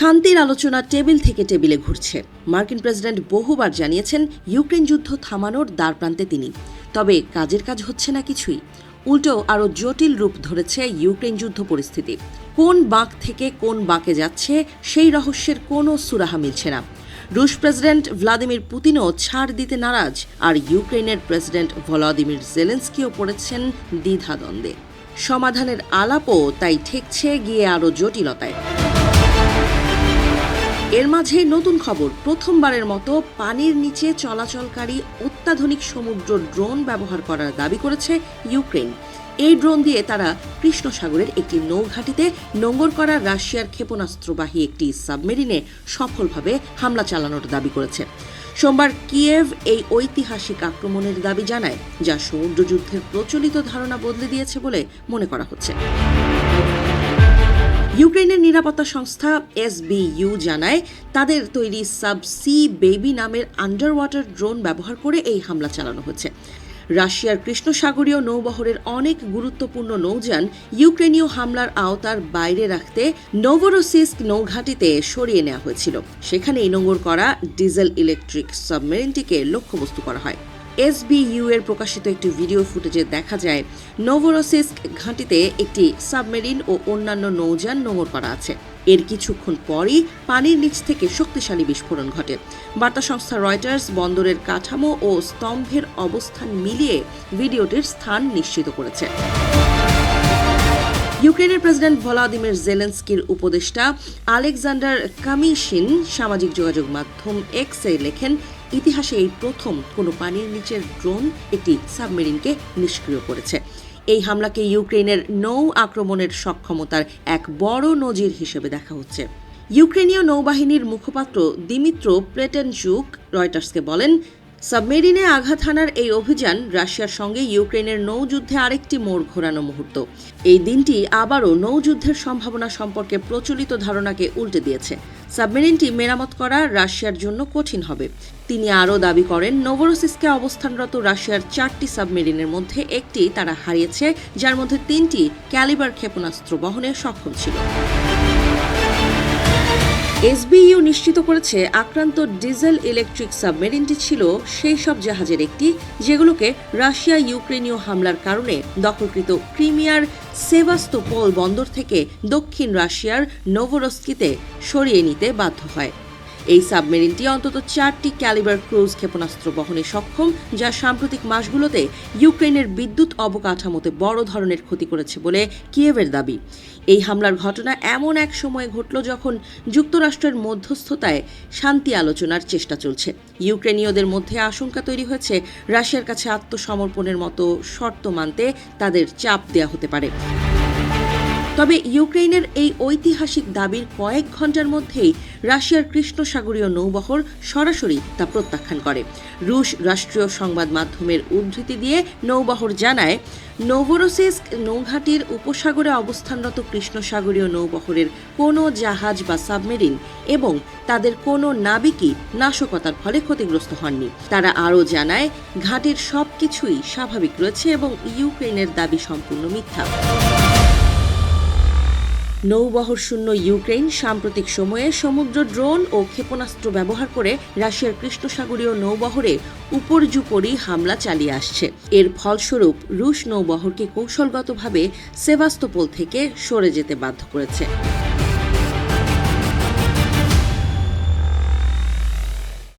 শান্তির আলোচনা টেবিল থেকে টেবিলে ঘুরছে। মার্কিন প্রেসিডেন্ট বহুবার জানিয়েছেন ইউক্রেন যুদ্ধ থামানোর দ্বারপ্রান্তে তিনি। তবে কাজের কাজ হচ্ছে না কিছুই। উল্টো আরও জটিল রূপ ধরেছে ইউক্রেন যুদ্ধ পরিস্থিতি। কোন বাঁক থেকে কোন বাঁকে যাচ্ছে সেই রহস্যের কোনো সুরাহা মিলছে না। রুশ প্রেসিডেন্ট ভ্লাদিমির পুতিনও ছাড় দিতে নারাজ, আর ইউক্রেনের প্রেসিডেন্ট ভলোদিমির জেলেনস্কিও পড়েছেন দ্বিধাদ্বন্দ্বে। সমাধানের আলাপও তাই ঠেকছে গিয়ে আরও জটিলতায়। এর মাঝে নতুন খবর, প্রথমবারের মতো পানির নিচে চলাচলকারী অত্যাধুনিক সমুদ্র ড্রোন ব্যবহার করার দাবি করেছে ইউক্রেন। এই ড্রোন দিয়ে তারা কৃষ্ণ সাগরের একটি নৌঘাঁটিতে নোঙর করা রাশিয়ার ক্ষেপণাস্ত্রবাহী একটি সাবমেরিনে সফলভাবে হামলা চালানোর দাবি করেছে। সোমবার কিয়েভ এই ঐতিহাসিক আক্রমণের দাবি জানায়, যা সমুদ্রযুদ্ধের প্রচলিত ধারণা বদলে দিয়েছে বলে মনে করা হচ্ছে। ইউক্রেনের নিরাপত্তা সংস্থা SBU জানায়, তাদের তৈরি সাব-সি বেবি নামের আন্ডার ওয়াটার ড্রোন ব্যবহার করে এই হামলা চালানো হচ্ছে। রাশিয়ার কৃষ্ণসাগরীয় নৌবহরের অনেক গুরুত্বপূর্ণ নৌযান ইউক্রেনীয় হামলার আওতার বাইরে রাখতে নোভোরোসিস্ক নৌঘাঁটিতে সরিয়ে নেওয়া হয়েছিল। সেখানেই নোঙর করা ডিজেল ইলেকট্রিক সাবমেরিনটিকে লক্ষ্যবস্তু করা হয়। SBU এর প্রকাশিত একটি ভিডিও ফুটেজে দেখা যায়, নোভোরোসিস্ক ঘাঁটিতে একটি সাবমেরিন ও অন্যান্য নৌযান নোঙর করা আছে। এর কিছুক্ষণ পরই পানির নিচ থেকে শক্তিশালী বিস্ফোরণ ঘটে। বার্তা সংস্থা রয়টার্স বন্দরের কাঠামো ও স্তম্ভের অবস্থান মিলিয়ে ভিডিওটির স্থান নিশ্চিত করেছে। ইউক্রেনের প্রেসিডেন্ট ভলোদিমির জেলেনস্কির উপদেষ্টা আলেকজান্ডার কামিশিন সামাজিক যোগাযোগ মাধ্যম এক্সে লেখেন, ইতিহাসে এই প্রথম কোনো পানির নিচের ড্রোন একটি সাবমেরিনকে নিষ্ক্রিয় করেছে। এই হামলাকে ইউক্রেনের নৌ আক্রমণের সক্ষমতার এক বড় নজির হিসেবে দেখা হচ্ছে। ইউক্রেনীয় নৌবাহিনীর মুখপাত্র দিমিত্রো প্লেটেনচুক রয়টার্সকে বলেন, সাবমেরিনে আঘাত হানার এই অভিযান রাশিয়ার সঙ্গে ইউক্রেনের নৌযুদ্ধে আরেকটি মোড় ঘোরানো মুহূর্ত। এই দিনটি আবারও নৌযুদ্ধের সম্ভাবনা সম্পর্কে প্রচলিত ধারণাকে উল্টে দিয়েছে। সাবমেরিনটি মেরামত করা রাশিয়ার জন্য কঠিন হবে। তিনি আরও দাবি করেন, নোভোরোসিস্কে অবস্থানরত রাশিয়ার 4টি সাবমেরিনের মধ্যে একটি তারা হারিয়েছে, যার মধ্যে 3টি ক্যালিবার ক্ষেপণাস্ত্র বহনে সক্ষম ছিল। SBU নিশ্চিত করেছে, আক্রান্ত ডিজেল ইলেকট্রিক সাবমেরিনটি ছিল সেই সব জাহাজের একটি যেগুলোকে রাশিয়া ইউক্রেনীয় হামলার কারণে দখলকৃত ক্রিমিয়ার সেভাস্তোপোল বন্দর থেকে দক্ষিণ রাশিয়ার নোভোরোস্কিতে সরিয়ে নিতে বাধ্য হয়। এই সাবমেরিনটি অন্তত 4টি ক্যালিবার ক্রুজ ক্ষেপণাস্ত্র বহনে সক্ষম, যা সাম্প্রতিক মাসগুলোতে ইউক্রেনের বিদ্যুৎ অবকাঠামোতে বড় ধরনের ক্ষতি করেছে বলে কিয়েভের দাবি। এই হামলার ঘটনা এমন এক সময়ে ঘটল যখন যুক্তরাষ্ট্রের মধ্যস্থতায় শান্তি আলোচনার চেষ্টা চলছে। ইউক্রেনীয়দের মধ্যে আশঙ্কা তৈরি হয়েছে, রাশিয়ার কাছে আত্মসমর্পণের মতো শর্ত মানতে তাদের চাপ দেওয়া হতে পারে। তবে ইউক্রেনের এই ঐতিহাসিক দাবির কয়েক ঘন্টার মধ্যেই রাশিয়ার কৃষ্ণসাগরীয় নৌবহর সরাসরি তা প্রত্যাখ্যান করে। রুশ রাষ্ট্রীয় সংবাদ মাধ্যমের উদ্ধৃতি দিয়ে নৌবহর জানায়, নোভোরোসিস্ক নৌঘাঁটির উপসাগরে অবস্থানরত কৃষ্ণসাগরীয় নৌবহরের কোনো জাহাজ বা সাবমেরিন এবং তাদের কোনো নাবিকই নাশকতার ফলে ক্ষতিগ্রস্ত হননি। তারা আরও জানায়, ঘাঁটির সবকিছুই স্বাভাবিক রয়েছে এবং ইউক্রেনের দাবি সম্পূর্ণ মিথ্যা। নৌবহর শূন্য ইউক্রেন সাম্প্রতিক সময়ে সমুদ্র ড্রোন ও ক্ষেপণাস্ত্র ব্যবহার করে রাশিয়ার কৃষ্ণসাগরীয় নৌবহরে উপর্যুপরি হামলা চালিয়ে আসছে। এর ফলস্বরূপ রুশ নৌবহরকে কৌশলগতভাবে সেভাস্তোপোল থেকে সরে যেতে বাধ্য করেছে।